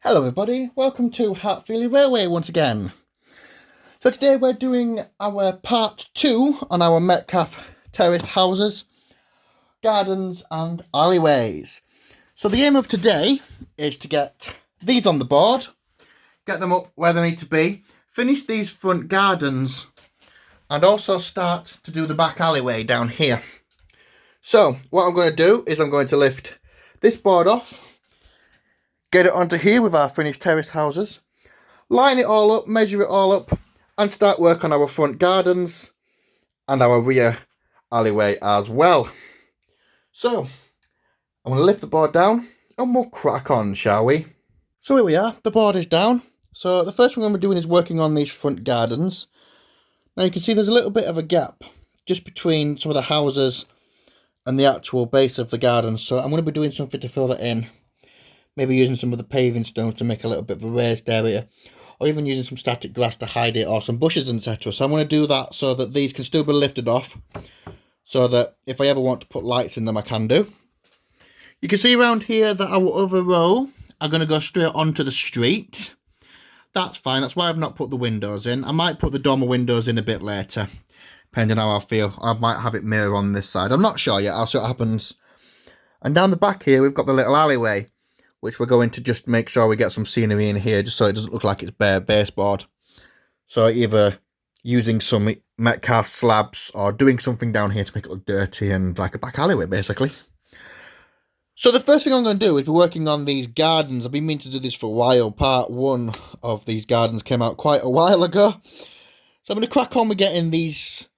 Hello everybody, welcome to Hartfield Railway once again. So today we're doing our part 2 on our Metcalfe Terraced houses, gardens and alleyways. So the aim of today is to get these on the board, get them up where they need to be, finish these front gardens and also start to do the back alleyway down here. So what I'm going to do is I'm going to lift this board off, get it onto here with our finished terrace houses, line it all up, measure it all up, and start work on our front gardens and our rear alleyway as well. So, I'm going to lift the board down and we'll crack on, shall we? So here we are, the board is down. So the first thing I'm going to be doing is working on these front gardens. Now you can see there's a little bit of a gap just between some of the houses and the actual base of the garden. So I'm going to be doing something to fill that in. Maybe using some of the paving stones to make a little bit of a raised area, or even using some static grass to hide it, or some bushes, etc. So I'm going to do that so that these can still be lifted off, so that if I ever want to put lights in them, I can do. You can see around here that our other row are going to go straight onto the street. That's fine, that's why I've not put the windows in. I might put the dormer windows in a bit later, depending on how I feel. I might have it mirror on this side. I'm not sure yet, I'll see what happens. And down the back here, we've got the little alleyway, which we're going to just make sure we get some scenery in here, just so it doesn't look like it's bare baseboard. So either using some Metcalfe slabs or doing something down here to make it look dirty and like a back alleyway, basically. So the first thing I'm going to do is be working on these gardens. I've been meaning to do this for a while. Part 1 of these gardens came out quite a while ago. So I'm going to crack on with getting these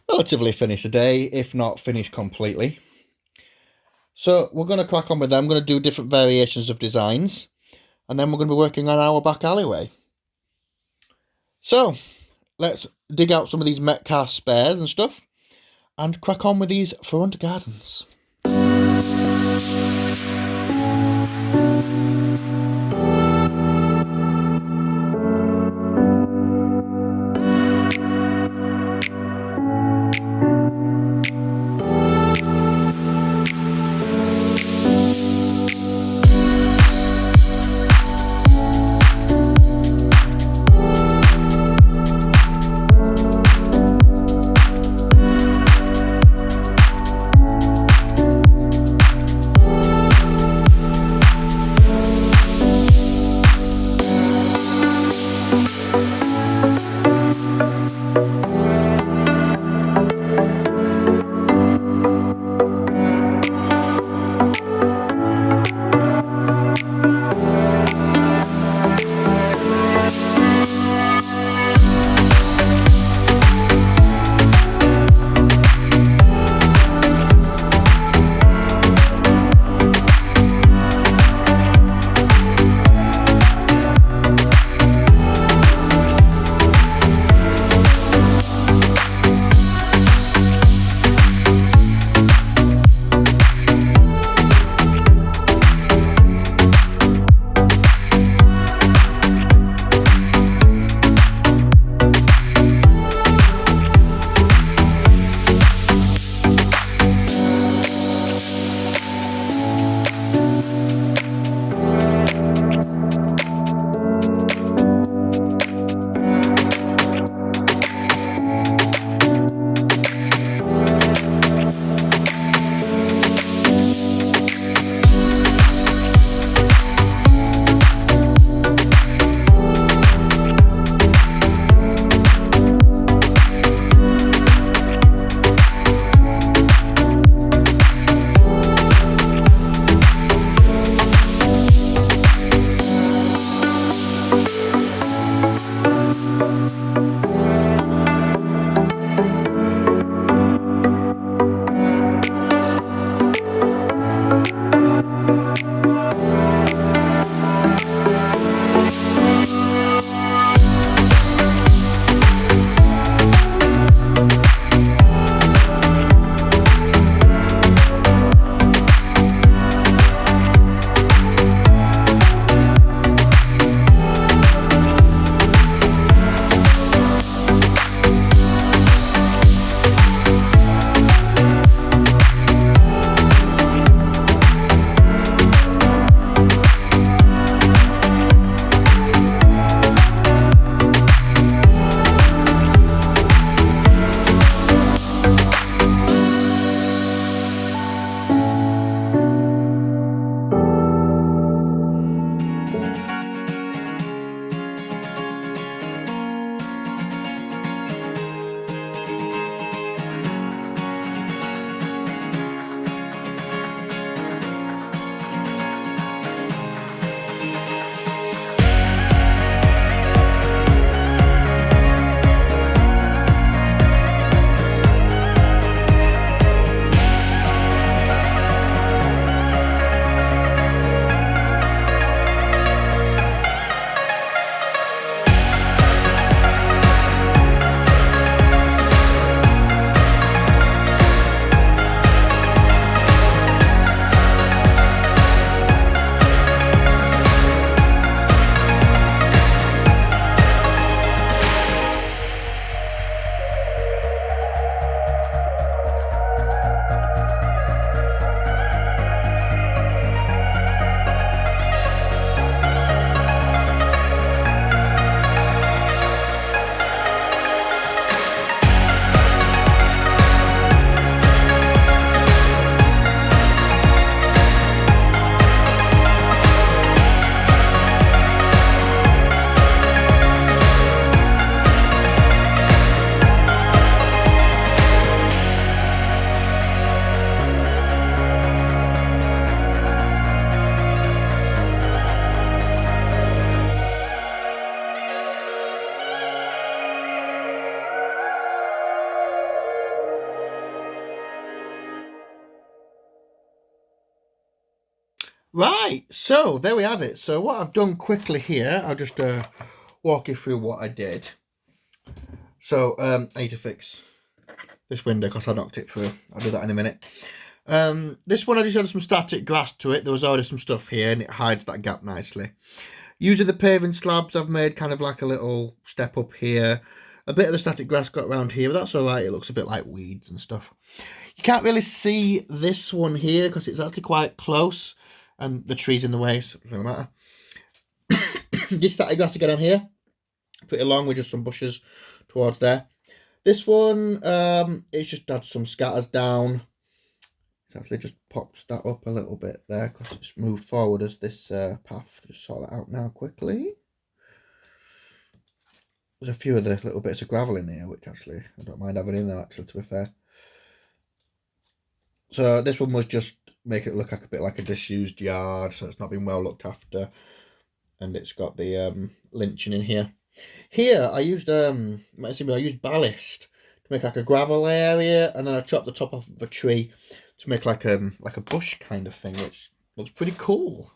relatively finished today, if not finished completely. So we're going to crack on with them. I'm going to do different variations of designs. And then we're going to be working on our back alleyway. So let's dig out some of these Metcalfe spares and stuff. And crack on with these front gardens. Right, so there we have it. So what I've done quickly here, I'll just walk you through what I did. So I need to fix this window because I knocked it through. I'll do that in a minute. This one I just added some static grass to it. There was already some stuff here and it hides that gap nicely. Using the paving slabs, I've made kind of like a little step up here. A bit of the static grass got around here, but that's alright. It looks a bit like weeds and stuff. You can't really see this one here because it's actually quite close and the tree's in the way, so it doesn't matter. This static grass again on here, pretty long with just some bushes towards there. This one, it's just had some scatters down. It's actually just popped that up a little bit there because it's moved forward as this path. Just sort that out now quickly. There's a few of the little bits of gravel in here, which actually I don't mind having in there, actually, to be fair. So this one was just making it look like a bit like a disused yard, so it's not been well looked after. And it's got the lynching in here. Here I used ballast to make like a gravel area, and then I chopped the top off of a tree to make like a bush kind of thing, which looks pretty cool.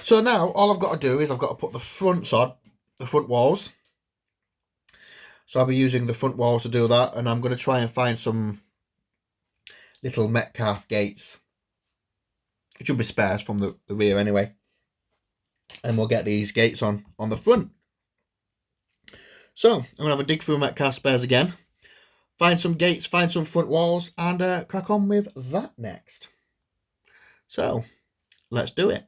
So now all I've got to do is I've got to put the fronts on, the front walls. So I'll be using the front walls to do that, and I'm going to try and find some little Metcalfe gates. It should be spares from the rear anyway. And we'll get these gates on the front. So I'm going to have a dig through Metcalfe spares again. Find some gates, find some front walls, and crack on with that next. So let's do it.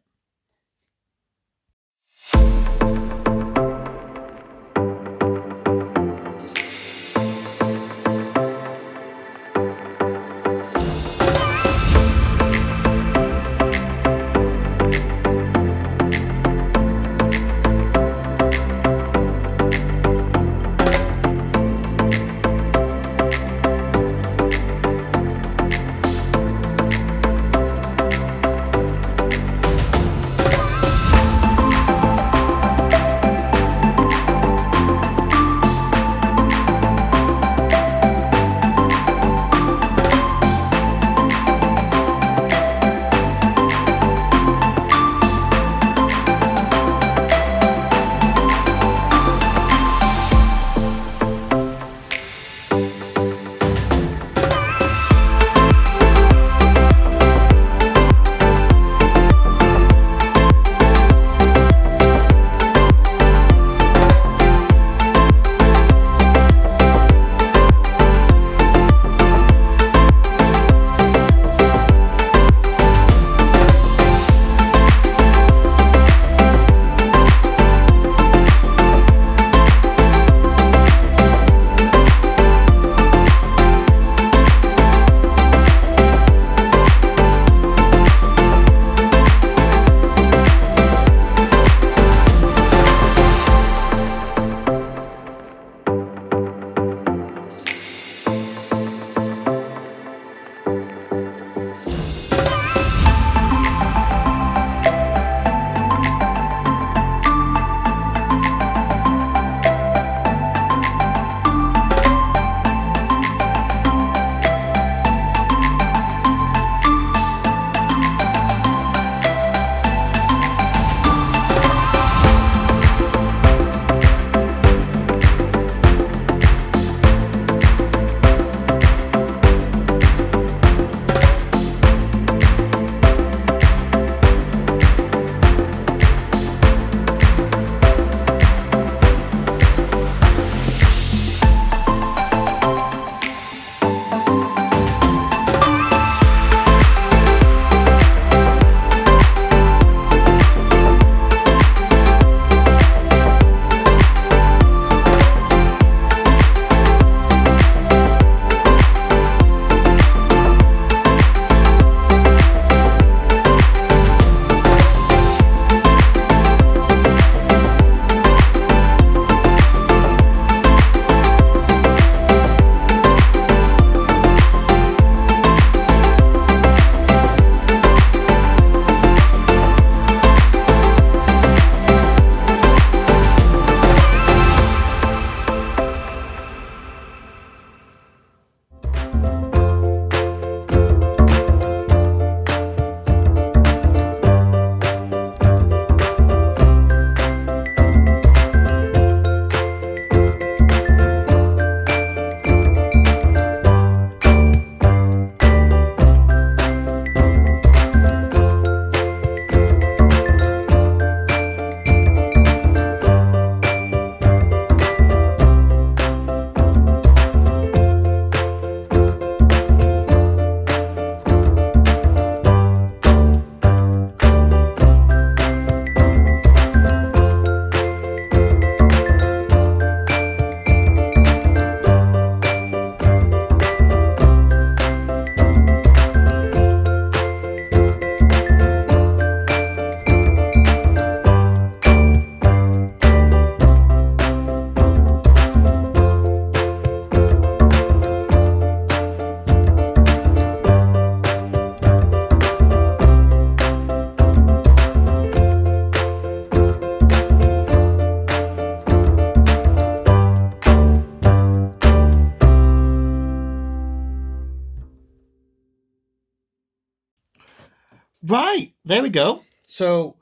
Right, there we go. So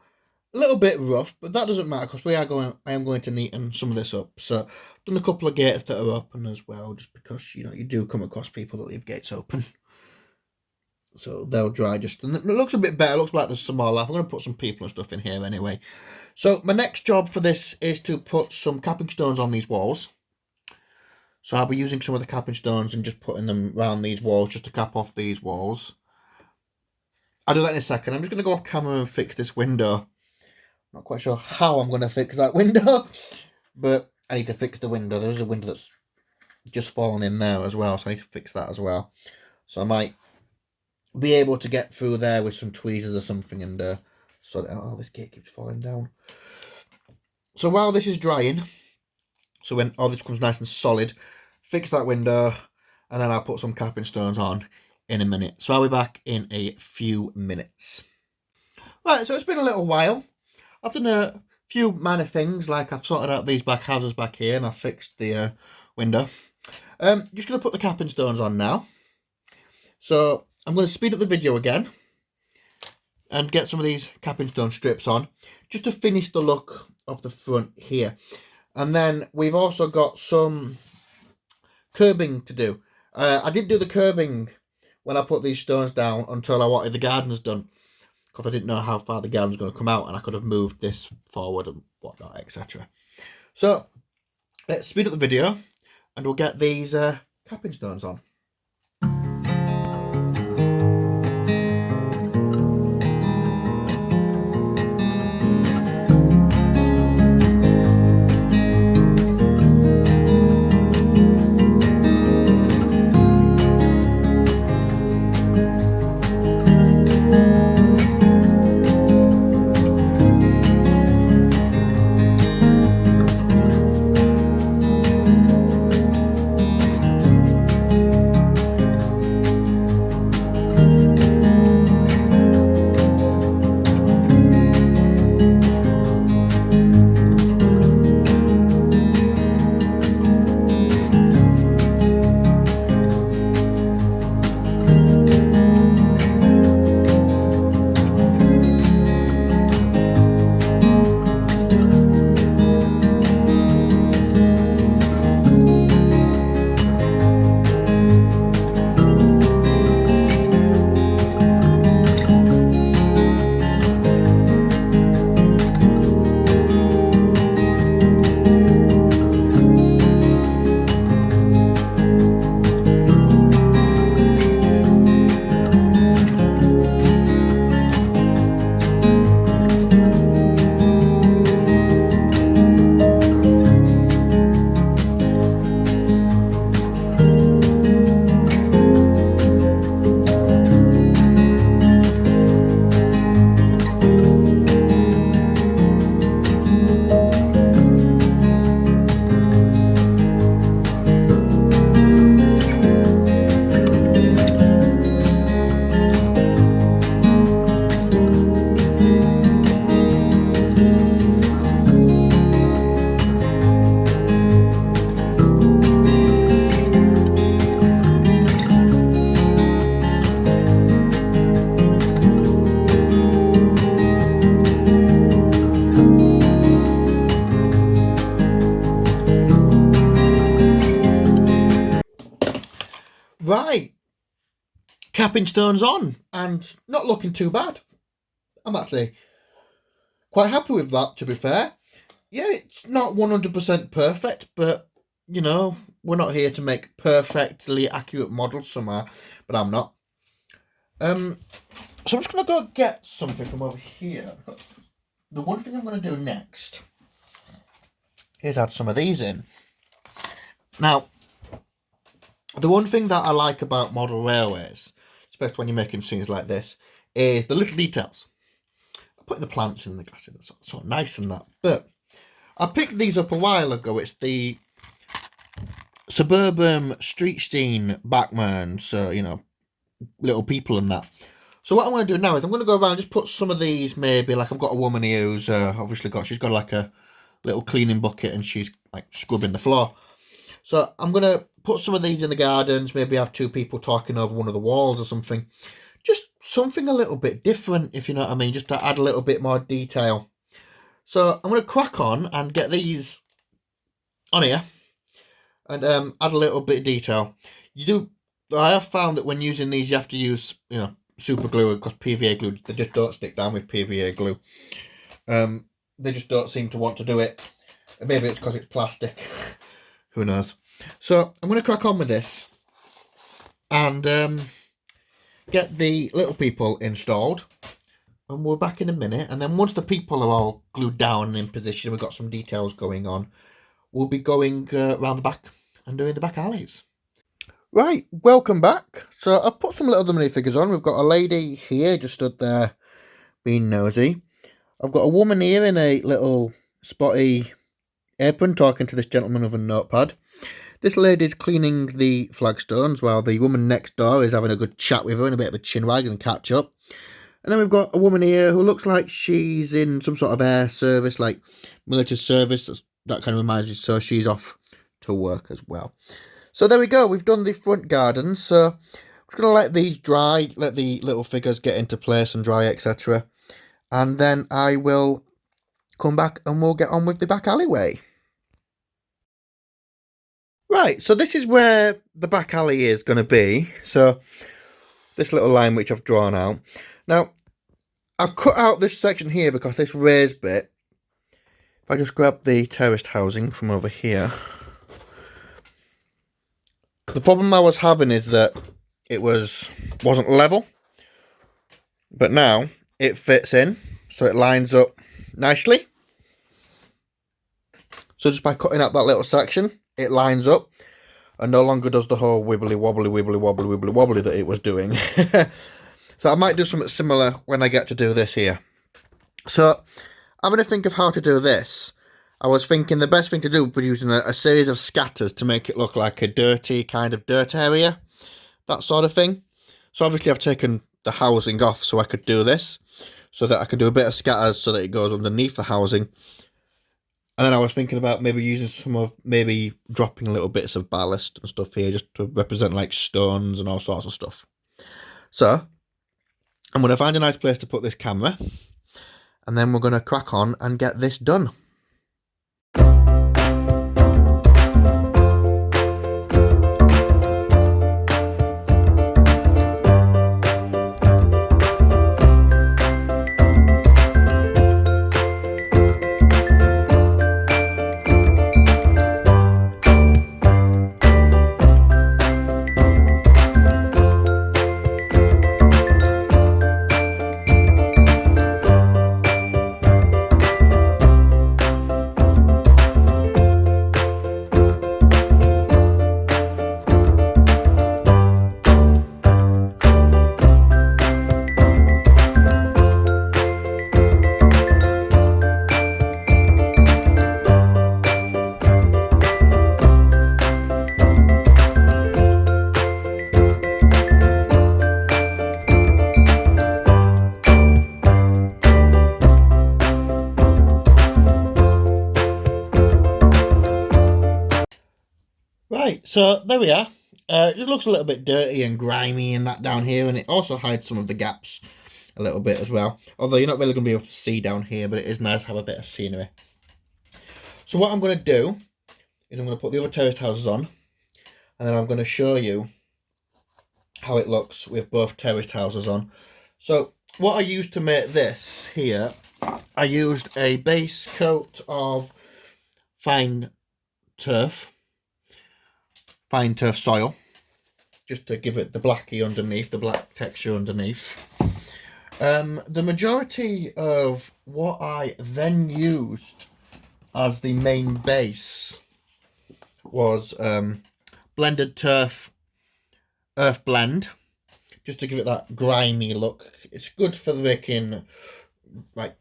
a little bit rough, but that doesn't matter because I am going to neaten some of this up. So I've done a couple of gates that are open as well, just because you do come across people that leave gates open. So they'll dry just, and it looks a bit better. It looks like there's some more life. I'm going to put some people and stuff in here anyway. So my next job for this is to put some capping stones on these walls. So I'll be using some of the capping stones and just putting them around these walls just to cap off these walls. I'll do that in a second. I'm just going to go off camera and fix this window. Not quite sure how I'm going to fix that window, but I need to fix the window. There's a window that's just fallen in there as well, so I need to fix that as well. So I might be able to get through there with some tweezers or something and sort it out. Oh, this gate keeps falling down. So while this is drying, so when all this becomes nice and solid, fix that window, and then I'll put some capping stones on in a minute. So I'll be back in a few minutes. Right, so it's been a little while. I've done a few minor things, like I've sorted out these back houses back here, and I've fixed the window. Just going to put the capping stones on now. So I'm going to speed up the video again and get some of these capping stone strips on, just to finish the look of the front here. And then we've also got some curbing to do. I didn't do the curbing when I put these stones down until I wanted the gardens done, because I didn't know how far the garden was going to come out, and I could have moved this forward and whatnot, etc. So let's speed up the video and we'll get these capping stones on. Right, capping stones on, and not looking too bad. I'm actually quite happy with that, to be fair. Yeah, it's not 100% perfect, but, we're not here to make perfectly accurate models somewhere, but I'm not. So I'm just going to go get something from over here. The one thing I'm going to do next is add some of these in. Now, the one thing that I like about model railways, especially when you're making scenes like this, is the little details. Putting the plants in the glass, that's sort of nice and that. But I picked these up a while ago. It's the Suburban Street Scene Backman, so, little people and that. So what I'm going to do now is I'm going to go around and just put some of these, maybe, like I've got a woman here who's she's got like a little cleaning bucket and she's like scrubbing the floor. So I'm going to put some of these in the gardens, maybe have two people talking over one of the walls or something, just something a little bit different, if you know what I mean, just to add a little bit more detail. So I'm going to crack on and get these on here and add a little bit of detail. I have found that when using these, you have to use, super glue, because PVA glue, they just don't stick down with PVA glue. They just don't seem to want to do it. Maybe it's because it's plastic. Who knows? So I'm going to crack on with this and get the little people installed. And we're back in a minute. And then once the people are all glued down and in position, we've got some details going on, we'll be going around the back and doing the back alleys. Right, welcome back. So I've put some little minifigures on. We've got a lady here just stood there being nosy. I've got a woman here in a little spotty apron talking to this gentleman with a notepad. This lady's cleaning the flagstones while the woman next door is having a good chat with her and a bit of a chinwag and catch up. And then we've got a woman here who looks like she's in some sort of air service, like military service. That kind of reminds me, so she's off to work as well. So there we go, we've done the front gardens. So I'm just going to let these dry, let the little figures get into place and dry, etc. And then I will come back and we'll get on with the back alleyway. Right, so this is where the back alley is going to be. So this little line which I've drawn out. Now, I've cut out this section here because this raised bit, if I just grab the terraced housing from over here, the problem I was having is that it wasn't level, but now it fits in, so it lines up nicely. So just by cutting out that little section, it lines up and no longer does the whole wibbly wobbly wibbly wobbly wibbly wobbly that it was doing. So I might do something similar when I get to do this here. So having to think of how to do this, I was thinking the best thing to do would be using a series of scatters to make it look like a dirty kind of dirt area, that sort of thing. So obviously I've taken the housing off so I could do this, so that I could do a bit of scatters so that it goes underneath the housing. And then I was thinking about maybe using maybe dropping little bits of ballast and stuff here just to represent like stones and all sorts of stuff. So I'm going to find a nice place to put this camera and then we're going to crack on and get this done. Right, so there we are. It looks a little bit dirty and grimy and that down here, and it also hides some of the gaps a little bit as well. Although you're not really going to be able to see down here, but it is nice to have a bit of scenery. So what I'm going to do is I'm going to put the other terraced houses on, and then I'm going to show you how it looks with both terraced houses on. So what I used to make this here, I used a base coat of fine turf soil, just to give it the blacky underneath, the black texture underneath. The majority of what I then used as the main base was blended turf earth blend, just to give it that grimy look. It's good for making like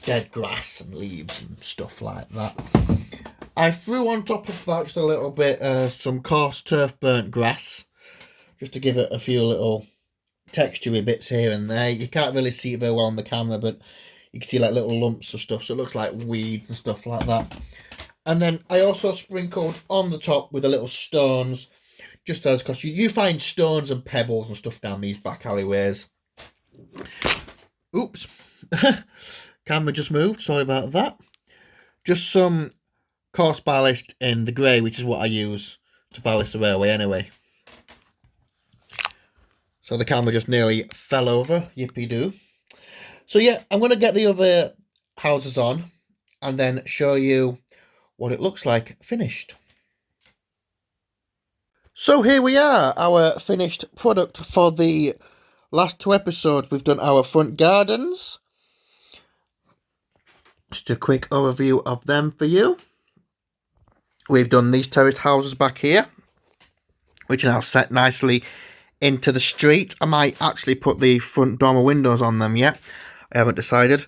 dead grass and leaves and stuff like that. I threw on top of that just a little bit some coarse turf burnt grass, just to give it a few little textury bits here and there. You can't really see it very well on the camera, but you can see like little lumps of stuff, so it looks like weeds and stuff like that. And then I also sprinkled on the top with the little stones, just as, because you find stones and pebbles and stuff down these back alleyways. Oops. Camera just moved, sorry about that. Just some coarse ballast in the grey, which is what I use to ballast the railway anyway. So the camera just nearly fell over, yippee-doo. So yeah, I'm going to get the other houses on and then show you what it looks like finished. So here we are, our finished product for the last 2 episodes. We've done our front gardens. Just a quick overview of them for you. We've done these terraced houses back here, which are now set nicely into the street. I might actually put the front dormer windows on them yet. I haven't decided.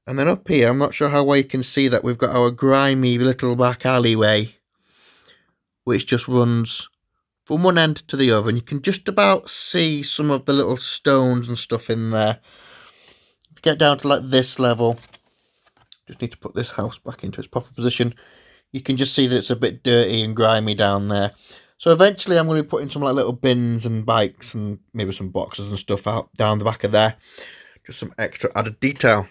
And then up here, I'm not sure how well you can see that we've got our grimy little back alleyway, which just runs from one end to the other. And you can just about see some of the little stones and stuff in there. If you get down to like this level, just need to put this house back into its proper position. You can just see that it's a bit dirty and grimy down there. So eventually I'm going to be putting some like little bins and bikes and maybe some boxes and stuff out down the back of there. Just some extra added detail.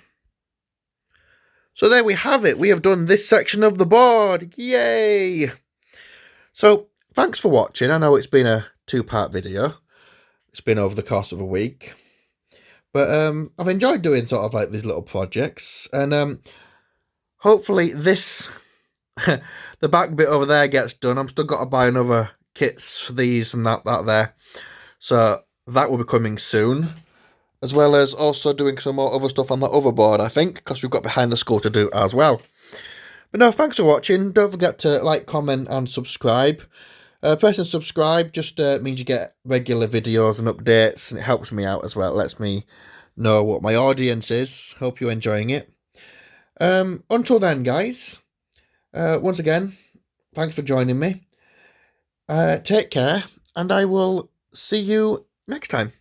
So there we have it. We have done this section of the board. Yay! So thanks for watching. I know it's been a 2-part video. It's been over the course of a week. But I've enjoyed doing sort of like these little projects. And hopefully this... the back bit over there gets done. I'm still got to buy another kits for these and that there. So that will be coming soon. As well as also doing some more other stuff on that other board, I think. Because we've got behind the skull to do as well. But no, thanks for watching. Don't forget to like, comment and subscribe. Pressing subscribe just means you get regular videos and updates. And it helps me out as well. It lets me know what my audience is. Hope you're enjoying it. Until then, guys. Once again, thanks for joining me. Take care, and I will see you next time.